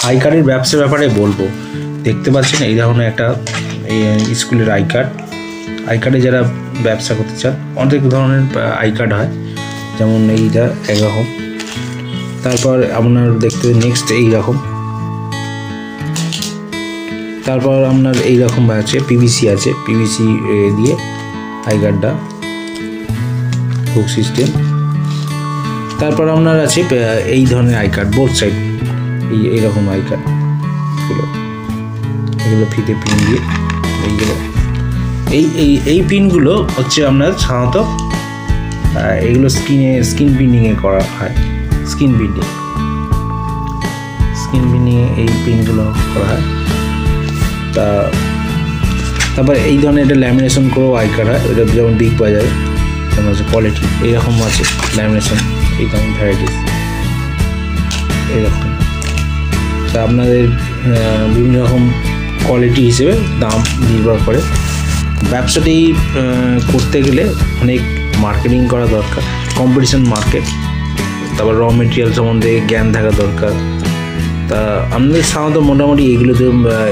I কার্ডের ব্যবসার ব্যাপারে বলবো। দেখতে পাচ্ছেন এই ধরনের একটা স্কুলের আই কার্ডে যারা ব্যবসা করতে চান অনেক ধরনের আই কার্ড হয়, যেমন এইটা একরকম। তারপর আপনার দেখতে নেক্সট এইরকম, তারপর আপনার এইরকম আছে পিভিসি আছে, পিভিসি দিয়ে আই কার্ডটা হুক সিস্টেম। তারপর আপনার আছে এই ধরনের আই কার্ড বোথ সাইড, এইরকম আই কার্ডগুলো, এগুলো ফিতে পিন দিয়ে এইগুলো এই পিনগুলো হচ্ছে আপনার সাধারণত এগুলো স্কিন পিন্ডিংয়ে করা হয়, স্কিন পিন্ডিংয়ে এই পিনগুলো করা হয়। তারপর এই ধরনের এটা ল্যামিনেশন করেও আই কার্ড হয়, এটা যেমন বিগ বাজারে যেমন আছে কোয়ালিটি এইরকম আছে ল্যামিনেশন, এই ধরনের ভ্যারাইটিস এইরকম। তা আপনাদের বিভিন্ন রকম কোয়ালিটি হিসেবে দাম নির্ভর করে। ব্যবসাটি করতে গেলে অনেক মার্কেটিং করা দরকার, কম্পিটিশন মার্কেট, তারপর র মেটেরিয়াল সম্বন্ধে জ্ঞান থাকা দরকার। তা আপনাদের সাধারণত মোটামুটি এইগুলো তো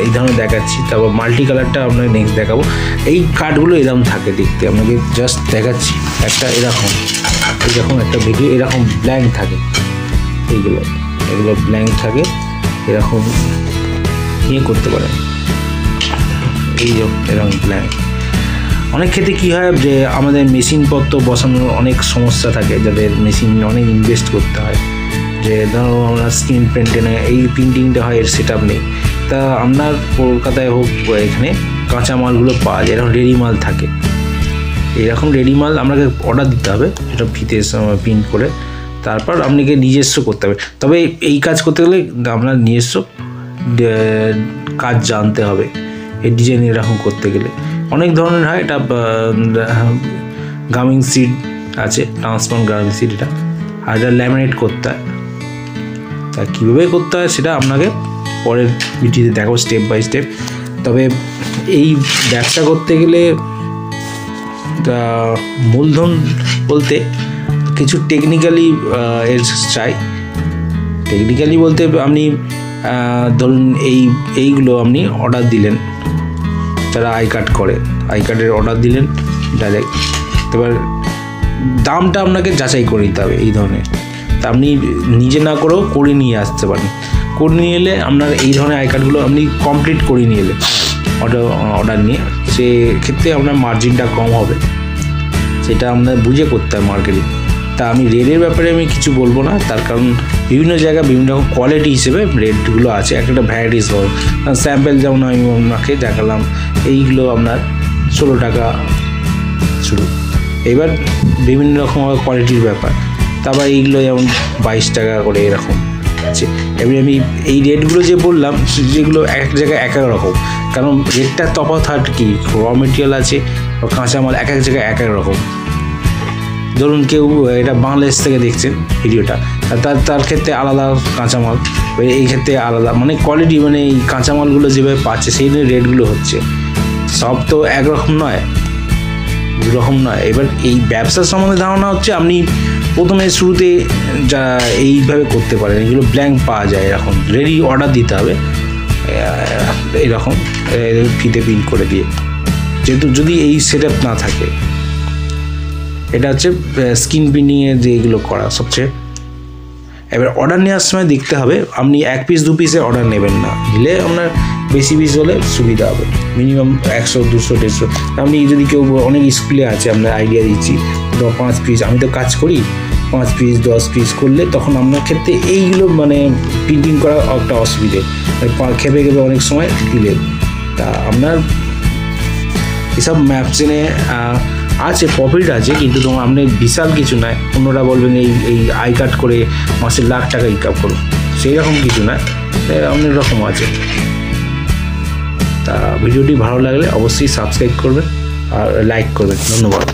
এই ধরনের দেখাচ্ছি। তারপর মাল্টি কালারটা আপনাকে নেক্সট দেখাবো। এই কার্ডগুলো এরকম থাকে দেখতে, আপনাকে জাস্ট দেখাচ্ছি। একটা এরকম একটা ভিডিও এরকম ব্ল্যাঙ্ক থাকে, এগুলো ব্ল্যাঙ্ক থাকে, এরকম করতে পারেন, এরকম ব্ল্যাঙ্ক। অনেক ক্ষেত্রে কী হয় যে আমাদের মেশিনপত্র বসানোর অনেক সমস্যা থাকে, যাদের মেশিন অনেক ইনভেস্ট করতে হয়, যে ধরো আমরা স্ক্রিন প্রিন্টিংয়ে এই প্রিন্টিংটা হয়, এর সেট আপ নেই। তা আপনার কলকাতায় হোক এখানে কাঁচা মালগুলো পাওয়া যায়, এরকম রেডি মাল থাকে। এরকম রেডি মাল আপনাকে অর্ডার দিতে হবে, এটা ফিতে প্রিন্ট করে, তারপর আপনাকে নিজস্ব করতে হবে। তবে এই কাজ করতে গেলে আপনার নিজস্ব কাজ জানতে হবে। এই ডিজাইন এরকম করতে গেলে অনেক ধরনের হয়। এটা গামিং সিড আছে, ট্রান্সপারেন্ট গামিং সিড, এটা আর এটা ল্যামিনেট করতে হয়। তা কীভাবে করতে হয় সেটা আপনাকে পরের ভিডিওতে দেখাবো স্টেপ বাই স্টেপ। তবে এই ব্যবসা করতে গেলে মূলধন বলতে কিছু টেকনিক্যালি এর চাই। টেকনিক্যালি বলতে আপনি ধরুন এইগুলো আপনি অর্ডার দিলেন, যারা আই কার্ড করে আই কার্ডের অর্ডার দিলেন ডাইরেক্ট, এবার দামটা আপনাকে যাচাই করে নিতে হবে এই ধরনের। তা আপনি নিজে না করেও করে নিয়ে আসতে পারেন, করে নিয়ে এলে আপনার এই ধরনের আই কার্ডগুলো আপনি কমপ্লিট করে নিয়ে এলে অর্ডার নিয়ে, সেক্ষেত্রে আপনার মার্জিনটা কম হবে, সেটা আপনার বুঝে করতে হয় মার্কেটিং। তা আমি রেটের ব্যাপারে আমি কিছু বলবো না, তার কারণ বিভিন্ন জায়গায় বিভিন্ন রকম কোয়ালিটি হিসেবে রেটগুলো আছে, একটা ভ্যারাইটিস হবে। স্যাম্পেল যেমন আমি আপনাকে দেখালাম, এইগুলো আপনার 16 টাকা শুরু, এবার বিভিন্ন রকম কোয়ালিটির ব্যাপার। তারপর এইগুলো যেমন 22 টাকা করে এরকম আছে। এবার আমি এই রেটগুলো যে বললাম, যেগুলো এক জায়গায় এক এক রকম, কারণ রেটটা তফাৎ হয় কি, র মেটেরিয়াল আছে, কাঁচামাল এক এক জায়গায় এক এক রকম। ধরুন কেউ এটা বাংলাদেশ থেকে দেখছেন ভিডিওটা, তার ক্ষেত্রে আলাদা কাঁচামাল, এই ক্ষেত্রে আলাদা, মানে কোয়ালিটি, মানে এই কাঁচামালগুলো যেভাবে পাচ্ছে সেই রেটগুলো হচ্ছে, সব তো একরকম নয়, দুরকম নয়। এবার এই ব্যবসার সম্বন্ধে ধারণা হচ্ছে আপনি প্রথমে শুরুতে যা এইভাবে করতে পারেন, এগুলো ব্ল্যাঙ্ক পাওয়া যায়, এরকম রেডি অর্ডার দিতে হবে এরকম ফিতে প্রিন্ট করে দিয়ে, যেহেতু যদি এই সেট আপ না থাকে। এটা হচ্ছে স্কিন প্রিন্টিংয়ে যে এগুলো করা সবচেয়ে। এবার অর্ডার নেওয়ার সময় দেখতে হবে আপনি 1 পিস 2 পিসের অর্ডার নেবেন না, নিলে আপনার বেশি পিস হলে সুবিধা হবে, মিনিমাম 100 200 150। আপনি যদি কেউ অনেক স্কুলে আছে, আপনার আইডিয়া দিচ্ছি, 5 পিস, আমি তো কাজ করি, 5 পিস 10 পিস করলে তখন আপনার ক্ষেত্রে এইগুলো মানে প্রিন্টিং করা একটা অসুবিধে, খেপে অনেক সময় দিলে। তা আপনার এসব ম্যাপসিনে আছে, প্রফিট আছে, কিন্তু তোমার আপনি বিশাল কিছু নয়। অন্যরা বলবেন এই আই কার্ড করে মাসে লাখ টাকা ইনকাম করুন, সেই রকম কিছু নয়, অনেক রকম আছে। তা ভিডিওটি ভালো লাগলে অবশ্যই সাবস্ক্রাইব করবেন আর লাইক করবেন। ধন্যবাদ।